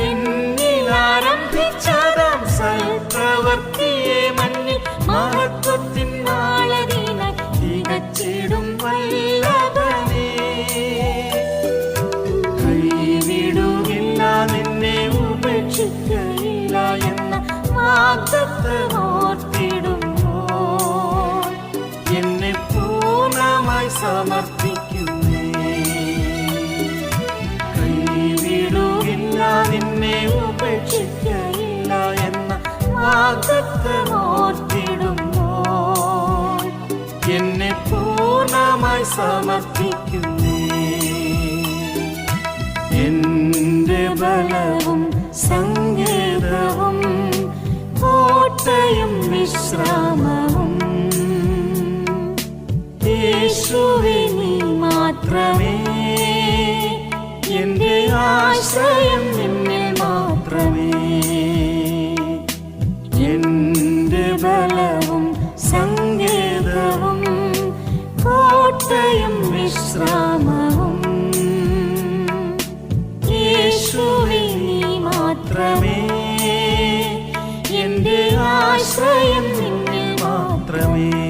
എന്നിലാരംഭിച്ചതാം സൽപ്രവൃത്തിയെ മഞ്ഞിൽ മഹത്വത്തിൻ നാളതിനായി തികച്ചിടും വല്ലഭനേ. കൈവിടുകില്ല, നിന്നെ ഉപേക്ഷിക്കയില്ല എന്ന വാഗ്ദത്തമോർത്തിടുമ്പോൾ എന്നെ പൂർണ്ണമായി സമർപ്പിക്കുന്നേ. കൈവിടുകില്ല, നിന്നെ ഉപേക്ഷിക്കയില്ല എന്ന വാഗ്ദത്തമോർത്തിടുമ്പോൾ എന്നെ പൂർണ്ണമായി സമർപ്പിക്കുന്നേ. എന്റെ ബലവും സങ്കേതവും കോട്ടയും വിശ്രാമവും യേശുവേ നീ മാത്രമേ. എന്റെ ആശ്രയം നിന്നിൽ മാത്രമേ. എന്റെ ബലവും സങ്കേതവും കോട്ടയും വിശ്രാമവും യേശുവേ നീ മാത്രമേ. എന്റെ ആശ്രയം നിന്നിൽ മാത്രമേ.